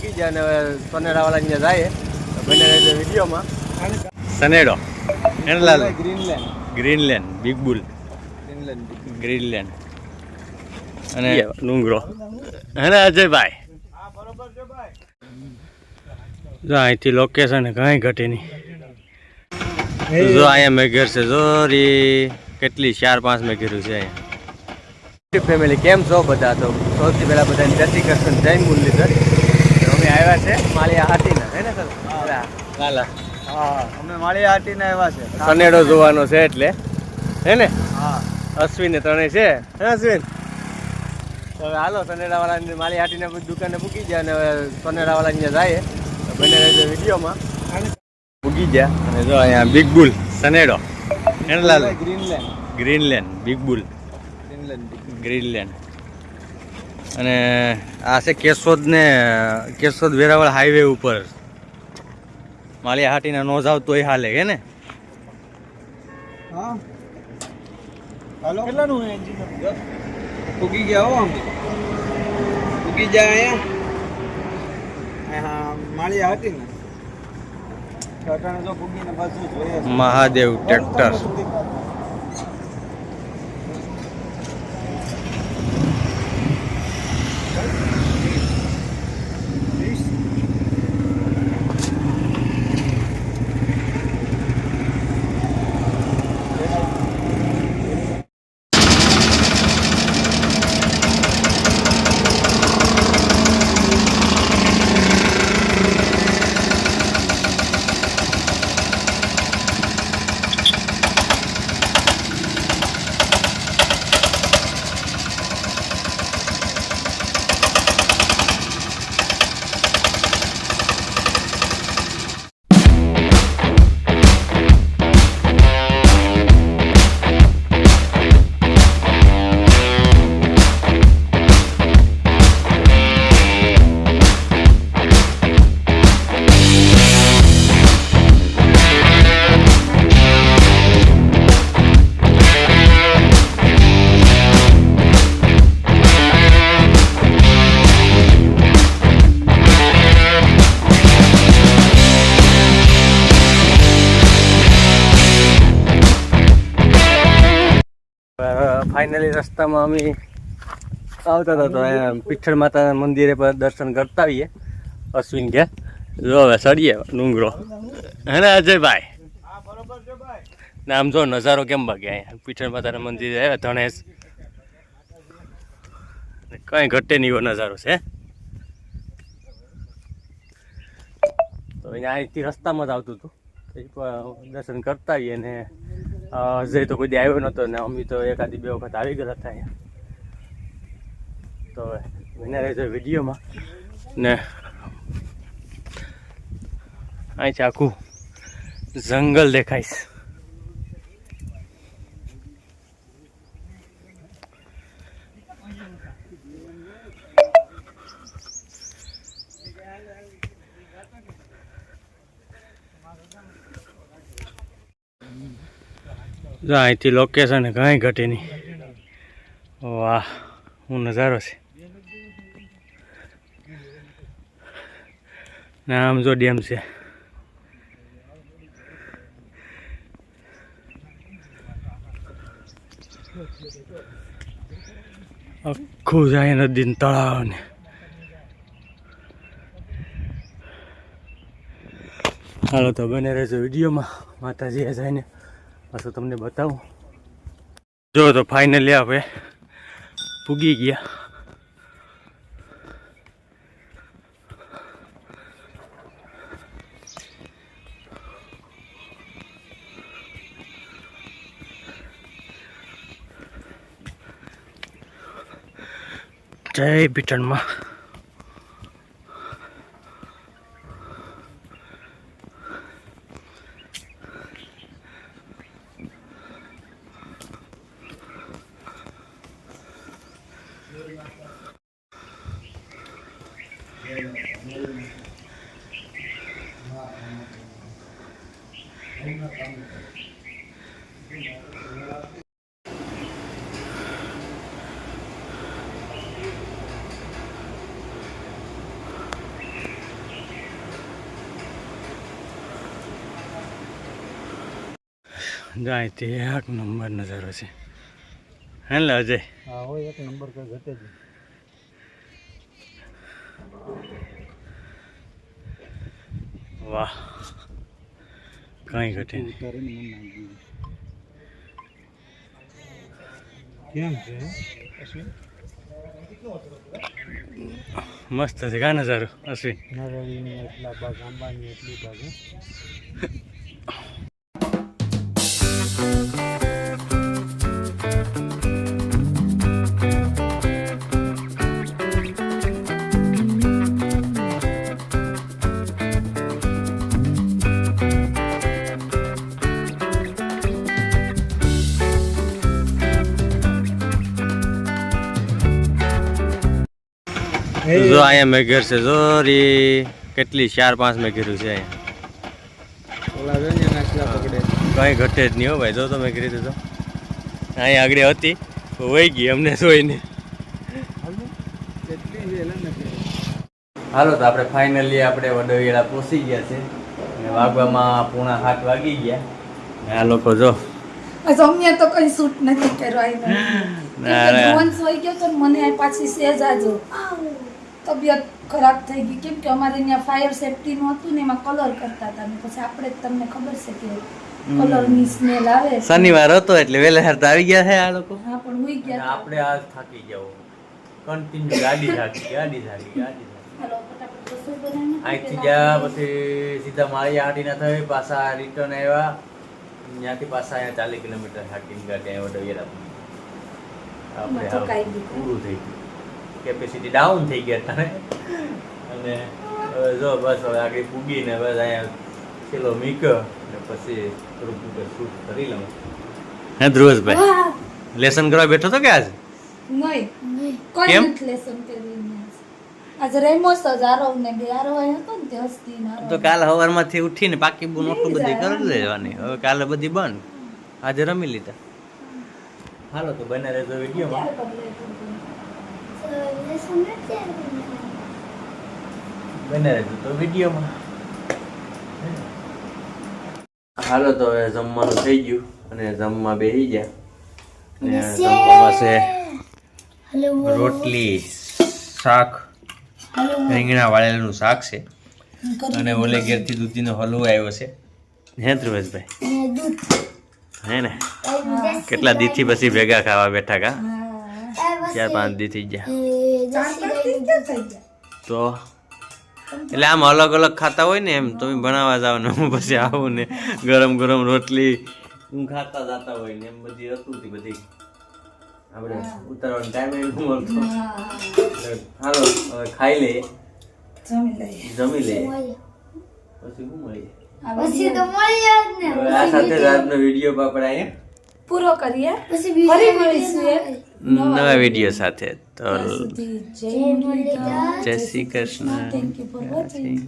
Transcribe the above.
પૂકી ગયા અને હવે સનેડાવાળા અહીંયા જાય બને રહેજો વિડીયોમાં. સનેડો એનલાલ ગ્રીનલેન્ડ બિગ બુલ ગ્રીનલેન્ડ અને ડુંગરો હે ને અજયભાઈ. જો અહીંથી લોકેશન કઈ ઘટે નહીં. જો અહીંયા મેઘર છે જો રી કેટલી 4-5 મેઘરું છે અહીંયા. ફેમિલી કેમ છો બધા? તો સૌથી પહેલા બધાને જય શ્રી કૃષ્ણ, જય મુરલીધર. અમે આવ્યા છે માળિયા હાટીના હે ને સર લાલા. હા અમે માળિયા હાટીના આવ્યા છે સનેડો જોવાનો છે એટલે હે ને. હા અશ્વિન ને ત્રણેય છે હે અશ્વિન. તો હવે હાલો સનેડાવાળા માળિયા હાટીના દુકાને પૂકી ગયા અને હવે સનેડાવાળા અહીંયા જાય બને રહેજો વિડીયોમાં. પૂકી ગયા અને જો અહીંયા બિગ બુલ સનેડો એનલાલ ગ્રીનલેન્ડ બિગ બુલ ગ્રીનલેન્ડ અને આ છે કેશોદ વેરાવળ હાઈવે ઉપર. માળિયા હાટીના નો જાવ તોય હાલે કે ને. હા હાલો કેટલાનું છે એન્જિન? પૂકી ગયા હો અમે પૂકી જાય અહીંયા માળિયા હાટીના મહાદેવ ટ્રેક્ટર. ફાઇનલી રસ્તામાં અમે આવતા હતા તો પીઠળ માતાના મંદિરે પર દર્શન કરતા આવીએ. અશ્વિન કે જો હવે સડીએ ડુંગરો હે ને અજયભાઈ. ને આમ જો નજારો કેમ બાકી અહીંયા પીઠળ માતાના મંદિરે આવ્યા ધણેશ કઈ ઘટે નહીં એવો નજારો છે. તો અહીંયા અહીંથી રસ્તામાં જ આવતું હતું દર્શન કરતા આવીએ ને અજય તો કોઈ દી આવ્યો નહોતો ને અમે તો એકાદી 2 વખત આવી ગયા હતા અહીંયા. તો બને રહેજો વિડીયોમાં ને અહીંથી આખું જંગલ દેખાઈશ. જો અહીંથી લોકેશન કઈ ઘટે નહીં. વાહ હું નજારો છે. ને આમ જો ડેમ છે. આખું જાય નદી તળાવ ને હાલો તો બને રહેજો વિડીયોમાં. માતાજીએ જઈને પાછું તમને બતાવું. જો તો ફાઇનલી આપણે પૂગી ગયા. જય પીઠણમાં. જો અહીંથી એક નંબર નજારો છે હે ને અજય? હા હોય એક નંબર કઈ ઘટે જ વાહ કઈ ઘટે નહીં. ઉતારીને મને નાખી કેમ છે અશ્વિન? મસ્ત છે કા નજારો અશ્વિન? નારળીની એટલા ભાગ, આંબાની એટલી ભાગ હે. જો અહીંયા મેં ઘર છે જો રી કેટલી 4-5 મેં ઘીરું છે અહીંયા. ઓલા જો ને નાખલા પકડે. કઈ ઘટે જ નહીં હો ભાઈ. જો તમે કરી તો અહીંયા આગળ હતી વહી ગઈ અમને જોઈને. હાલો તો આપણે ફાઇનલી આપણે વડોદરા પહોંચી ગયા છે અને વાગવામાં 7:45 વાગી ગયા. આ લોકો જો અમને તો કઈ શૂટ નથી કરવાય. વંશ હોય ગયો તો મને આ પાછી સેજ આજો તબિયત ખરાબ થઈ ગઈ કેમ કે અમારે અહીંયા ફાયર સેફટી નું હતું ને એમાં કલર કરતા હતા ને પછી આપણે તમને ખબર છે કે કલર ની સ્મેલ આવે. શનિવાર હતો એટલે વહેલા તો આવી ગયા છે આ લોકો. હા પણ હુઈ ગયા. આપણે આજ થાકી જાવ કન્ટિન્યુ ગાડી થાકી. હાલો ફટાફટ રસોઈ બનાવીને અહીંથી ગયા પછી સીધા માળી હાટીના થઈ પાછા રિટર્ન આવ્યા ત્યાંથી પાછા અહીંયા 40 કિલોમીટર હાટીની ગાડી અહીંયા વડોદરા આપણે થકાઈ ગઈ. પૂરું થઈ ગયું કેપેસિટી ડાઉન થઈ ગયા તારે અને હવે જો બસ હવે આગળ પૂગીને બસ અહીંયા છેલ્લો મીક્યો ને પછી થોડુંક શૂટ કરી લઉં. હે ધ્રુવસભાઈ લેસન કરવા બેઠો તો કે આજે? નહીં કોઈ કેમ? નથી લેસન કરીને આજે રેમોસ જ આરવ ને બે આરવ હતો ને તે હસ્તી ને તો કાલે સવારમાંથી ઉઠીને પાકી બુન ઓટલું બધી કરી લેવાની. હવે કાલે બધી બંધ, આજે રમી લીધા. હાલો તો બને રહેજો વિડીયોમાં. બને રહેજો તો વિડીયોમાં. હાલો તો હવે જમવાનું થઈ ગયું અને જમવા બેસી ગયા. અને જમવામાં છે રોટલી, શાક, રીંગણા વાળેલું શાક છે અને ઓલે ઘેરથી દૂધીનો હલવો આવ્યો છે. હે ધ્રુવેશભાઈ હે ને? કેટલા દીથી પછી ભેગા ખાવા બેઠા કા? 4-5 દી થઈ ગયા તો એટલે આમ અલગ અલગ ખાતા હોય ને એમ તમે ભણાવવા જાવ ને હું પછી આવું ને ગરમ ગરમ રોટલી હું ખાતા જતા હોય ને એમ બધી હતું બધી આપણે ઉતારવાનો ટાઈમ એ મળતો. હાલો હવે ખાઈ લઈએ, જમી લઈએ પછી શું મળીએ. આ સાથે જ આજનો વિડીયો આપણે અહીંયા પૂરો કરીએ. ફરી મળીશું એક નવા વિડીયો સાથે. તો જય મુરલીધર. જય Shri Krishna. Thank you for watching.